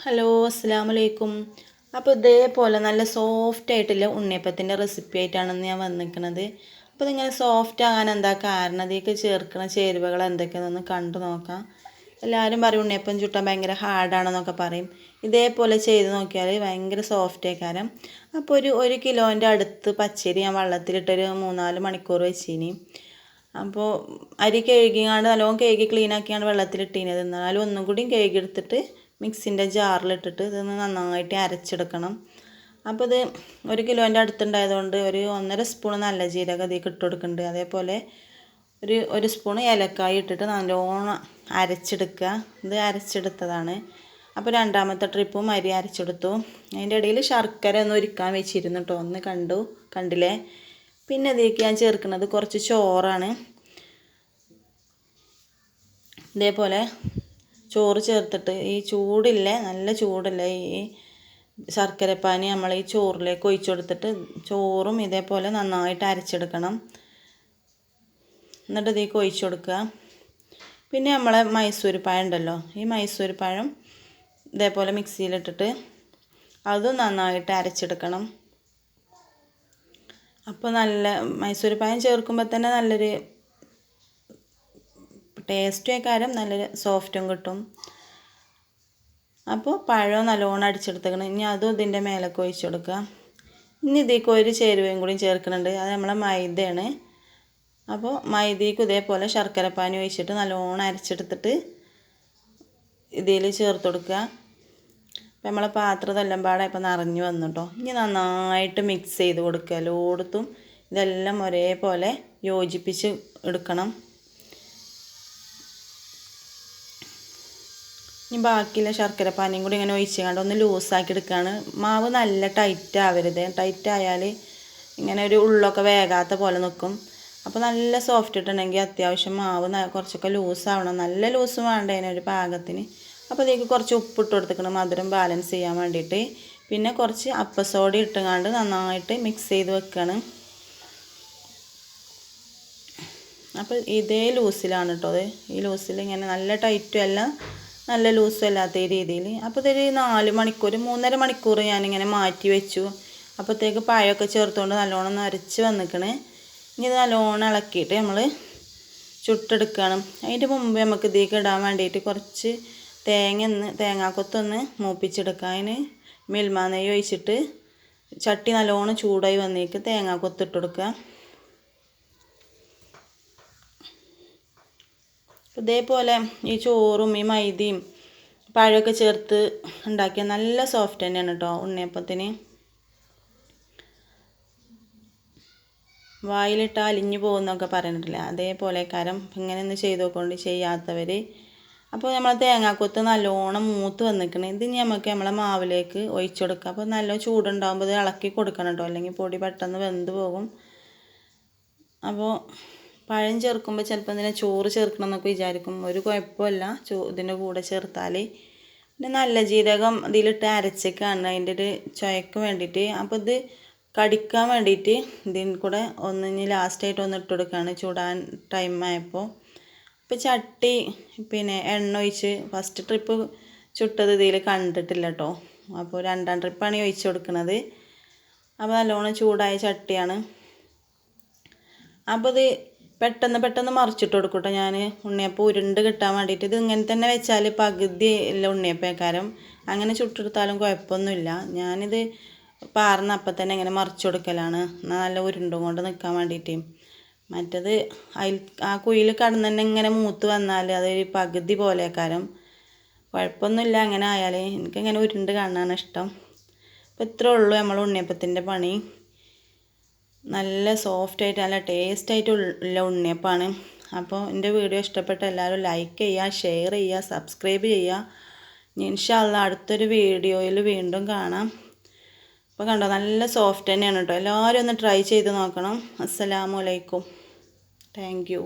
Hello അസ്സലാമു അലൈക്കും. അപ്പോൾ ഇതേപോലെ നല്ല സോഫ്റ്റ് ആയിട്ടുള്ള ഉണ്ണിയപ്പത്തിൻ്റെ റെസിപ്പി ആയിട്ടാണ് ഞാൻ വന്നിരിക്കുന്നത്. അപ്പോൾ ഇതിങ്ങനെ സോഫ്റ്റ് ആകാൻ എന്താ കാരണം, ഇതിലേക്ക് ചേർക്കുന്ന ചേരുവകൾ എന്തൊക്കെയാണെന്ന് കണ്ടു നോക്കാം. എല്ലാവരും പറയും ഉണ്ണിയപ്പം ചുട്ടാൻ ഭയങ്കര ഹാർഡാണെന്നൊക്കെ പറയും. ഇതേപോലെ ചെയ്ത് നോക്കിയാൽ ഭയങ്കര സോഫ്റ്റ് ആയിക്കാരം. അപ്പോൾ ഒരു കിലോൻ്റെ അടുത്ത് പച്ചരി ഞാൻ വെള്ളത്തിലിട്ടൊരു 3-4 മണിക്കൂർ വെച്ചിനി. അപ്പോൾ അരി കഴുകിയാണ്ട് നല്ലോണം കഴുകി ക്ലീൻ ആക്കിയാണ് വെള്ളത്തിലിട്ടീനത്. എന്നാലും ഒന്നും കൂടി കഴുകി എടുത്തിട്ട് മിക്സിൻ്റെ ജാറിലിട്ടിട്ട് ഇതൊന്ന് നന്നായിട്ട് അരച്ചെടുക്കണം. അപ്പോൾ ഇത് 1 കിലോൻ്റെ അടുത്തുണ്ടായതുകൊണ്ട് ഒരു 1.5 സ്പൂൺ നല്ല ജീരകം ഇതിലേക്ക് ഇട്ട് കൊടുക്കുന്നുണ്ട്. അതേപോലെ ഒരു സ്പൂൺ ഏലക്കായ ഇട്ടിട്ട് നല്ലോണം അരച്ചെടുക്കുക. ഇത് അരച്ചെടുത്തതാണ്. അപ്പോൾ രണ്ടാമത്തെ ട്രിപ്പും അരി അരച്ചെടുത്തു. അതിൻ്റെ ഇടയിൽ ശർക്കര ഒന്ന് ഉരുക്കാൻ വെച്ചിരുന്നു കേട്ടോ. ഒന്ന് കണ്ടില്ലേ. പിന്നെ ഇതിലേക്ക് ഞാൻ ചേർക്കുന്നത് കുറച്ച് ചോറാണ്. ഇതേപോലെ ചോറ് ചേർത്തിട്ട് ഈ ചൂടില്ലേ, നല്ല ചൂടില്ലേ, ഈ ശർക്കരപ്പാനി നമ്മൾ ഈ ചോറിലേക്ക് ഒഴിച്ചു കൊടുത്തിട്ട് ചോറും ഇതേപോലെ നന്നായിട്ട് അരച്ചെടുക്കണം. എന്നിട്ട് ഇതിലേക്ക് ഒഴിച്ചു കൊടുക്കുക. പിന്നെ നമ്മളെ മൈസൂർ പഴം ഉണ്ടല്ലോ, ഈ മൈസൂർ പഴം ഇതേപോലെ മിക്സിയിലിട്ടിട്ട് അതും നന്നായിട്ട് അരച്ചെടുക്കണം. അപ്പോൾ നല്ല മൈസൂർ പഴം ചേർക്കുമ്പോൾ തന്നെ നല്ലൊരു ടേസ്റ്റും ആയിക്കാരം, നല്ലൊരു സോഫ്റ്റും കിട്ടും. അപ്പോൾ പഴം നല്ലോണം അടിച്ചെടുത്തേക്കണം. ഇനി അതും ഇതിൻ്റെ മേലേക്ക് ഒഴിച്ചു കൊടുക്കുക. ഇനി ഇതിലേക്ക് ഒരു ചേരുവയും കൂടി ചേർക്കുന്നുണ്ട്. അത് നമ്മളെ മൈദയാണ്. അപ്പോൾ മൈദയ്ക്ക് ഇതേപോലെ ശർക്കരപ്പാനി ഒഴിച്ചിട്ട് നല്ലോണം അരച്ചെടുത്തിട്ട് ഇതിൽ ചേർത്ത് കൊടുക്കുക. അപ്പോൾ നമ്മളെ പാത്രം ഇതെല്ലാം പാടെ ഇപ്പോൾ നിറഞ്ഞു വന്നു കേട്ടോ. ഇനി നന്നായിട്ട് മിക്സ് ചെയ്ത് കൊടുക്കുക. എല്ലായിടത്തും ഇതെല്ലാം ഒരേപോലെ യോജിപ്പിച്ച് എടുക്കണം. ഇനി ബാക്കിയുള്ള ശർക്കരപ്പാനിയും കൂടി ഇങ്ങനെ ഒഴിച്ച് കണ്ട് ഒന്ന് ലൂസാക്കി എടുക്കുകയാണ്. മാവ് നല്ല ടൈറ്റ് ആവരുത്. ടൈറ്റ് ആയാൽ ഇങ്ങനെ ഒരു ഉള്ളൊക്കെ വേകാത്ത പോലെ നിൽക്കും. അപ്പോൾ നല്ല സോഫ്റ്റ് ഇട്ടുണ്ടെങ്കിൽ അത്യാവശ്യം മാവ് കുറച്ചൊക്കെ ലൂസാവണം. നല്ല ലൂസ് വേണ്ട, അതിനൊരു പാകത്തിന്. അപ്പോൾ ഇതിലേക്ക് കുറച്ച് ഉപ്പിട്ട് കൊടുത്തിക്കണം, മധുരം ബാലൻസ് ചെയ്യാൻ വേണ്ടിയിട്ട്. പിന്നെ കുറച്ച് അപ്പസോഡ ഇട്ടുകൊണ്ട് നന്നായിട്ട് മിക്സ് ചെയ്ത് വെക്കുകയാണ്. അപ്പോൾ ഇതേ ലൂസിലാണ് കേട്ടോ. ഈ ലൂസിൽ ഇങ്ങനെ നല്ല ടൈറ്റും അല്ല നല്ല ലൂസും അല്ലാത്ത രീതിയിൽ. അപ്പോൾ ഇതൊരു 4 മണിക്കൂർ 3.5 മണിക്കൂർ ഞാനിങ്ങനെ മാറ്റി വെച്ചു. അപ്പോഴത്തേക്ക് പഴമൊക്കെ ചേർത്തുകൊണ്ട് നല്ലോണം നരച്ച് വന്നിക്കണേ. ഇനി ഇത് നല്ലോണം ഇളക്കിയിട്ട് നമ്മൾ ചുട്ടെടുക്കുകയാണ്. അതിൻ്റെ മുമ്പ് നമുക്ക് ഇതിലേക്ക് ഇടാൻ വേണ്ടിയിട്ട് കുറച്ച് തേങ്ങാക്കൊത്തൊന്ന് മൂപ്പിച്ചെടുക്കുക. അതിന് മിൽമ നെയ്യ് ഒഴിച്ചിട്ട് ചട്ടി നല്ലോണം ചൂടായി വന്നേക്ക് തേങ്ങാക്കൊത്തിട്ട് കൊടുക്കുക. ഇതേപോലെ ഈ ചോറും ഈ മൈദയും പഴമൊക്കെ ചേർത്ത് ഉണ്ടാക്കിയ നല്ല സോഫ്റ്റ് തന്നെയാണ് കേട്ടോ ഉണ്ണിയപ്പത്തിന്. വായിലിട്ട് അലിഞ്ഞു പോകുന്നൊക്കെ പറഞ്ഞിട്ടില്ല, അതേപോലെ കാരം ഇങ്ങനെ ഒന്ന് ചെയ്ത് നോക്കൊണ്ട് ചെയ്യാത്തവർ. അപ്പോൾ നമ്മൾ തേങ്ങാക്കൊത്ത് നല്ലോണം മൂത്ത് വന്നിക്കണം. ഇത് നമുക്ക് നമ്മളെ മാവിലേക്ക് ഒഴിച്ചു കൊടുക്കുക. അപ്പോൾ നല്ല ചൂടുണ്ടാകുമ്പോൾ ഇത് ഇളക്കി കൊടുക്കണം കേട്ടോ, അല്ലെങ്കിൽ പൊടി പെട്ടെന്ന് വെന്ത് പോകും. അപ്പോൾ പഴം ചേർക്കുമ്പോൾ ചിലപ്പോൾ ഇതിനെ ചോറ് ചേർക്കണം എന്നൊക്കെ വിചാരിക്കും. ഒരു കുഴപ്പമില്ല ഇതിൻ്റെ കൂടെ ചേർത്താൽ. പിന്നെ നല്ല ജീരകം ഇതിലിട്ട് അരച്ചേക്കാണ് അതിൻ്റെ ഒരു ചുവയ്ക്ക് വേണ്ടിയിട്ട്. അപ്പോൾ ഇത് കടിക്കാൻ വേണ്ടിയിട്ട് ഇതിന് കൂടെ ഇനി ലാസ്റ്റായിട്ട് ഒന്ന് ഇട്ട് കൊടുക്കുകയാണ് ചൂടാൻ ടൈം ആയപ്പോൾ. ഇപ്പോൾ ചട്ടി പിന്നെ എണ്ണ ഒഴിച്ച് ഫസ്റ്റ് ട്രിപ്പ് ചുട്ടത് ഇതിൽ കണ്ടിട്ടില്ല കേട്ടോ. അപ്പോൾ 2ാം ട്രിപ്പാണ് ഒഴിച്ച് കൊടുക്കുന്നത്. അപ്പോൾ നല്ലോണം ചൂടായ ചട്ടിയാണ്. അപ്പോൾ ഇത് പെട്ടെന്ന് മറിച്ചിട്ട് കൊടുക്കട്ടോ ഞാൻ, ഉണ്ണിയപ്പം ഉരുണ്ട് കിട്ടാൻ വേണ്ടിയിട്ട്. ഇത് ഇങ്ങനെ തന്നെ വെച്ചാൽ പകുതി ഇല്ല ഉണ്ണിയപ്പക്കാരം. അങ്ങനെ ചുട്ടെടുത്താലും കുഴപ്പമൊന്നുമില്ല. ഞാനിത് പാർന്ന് അപ്പം തന്നെ ഇങ്ങനെ മറിച്ച് കൊടുക്കലാണ്, എന്നാൽ നല്ല ഉരുണ്ടും കൊണ്ട് നിൽക്കാൻ വേണ്ടിയിട്ട്. മറ്റത് ആ കുയിൽ കടന്ന് തന്നെ ഇങ്ങനെ മൂത്ത് വന്നാൽ അതൊരു പകുതി പോലെക്കാരം. കുഴപ്പമൊന്നുമില്ല അങ്ങനെ ആയാൽ. എനിക്കിങ്ങനെ ഉരുണ്ട് കാണാനാണ് ഇഷ്ടം. അപ്പോൾ ഇത്രേ ഉള്ളൂ നമ്മൾ ഉണ്ണിയപ്പത്തിൻ്റെ പണി. നല്ല സോഫ്റ്റായിട്ട് നല്ല ടേസ്റ്റായിട്ടുള്ള ഉണ്ണിയപ്പമാണ്. അപ്പോൾ എൻ്റെ വീഡിയോ ഇഷ്ടപ്പെട്ട എല്ലാവരും ലൈക്ക് ചെയ്യുക, ഷെയർ ചെയ്യുക, സബ്സ്ക്രൈബ് ചെയ്യുക. ഇൻഷാ അല്ലാഹ് അടുത്തൊരു വീഡിയോയിൽ വീണ്ടും കാണാം. അപ്പോൾ കണ്ടോ നല്ല സോഫ്റ്റ് തന്നെയാണ് കേട്ടോ. എല്ലാവരും ഒന്ന് ട്രൈ ചെയ്ത് നോക്കണം. അസ്സലാമു അലൈക്കും. Thank you.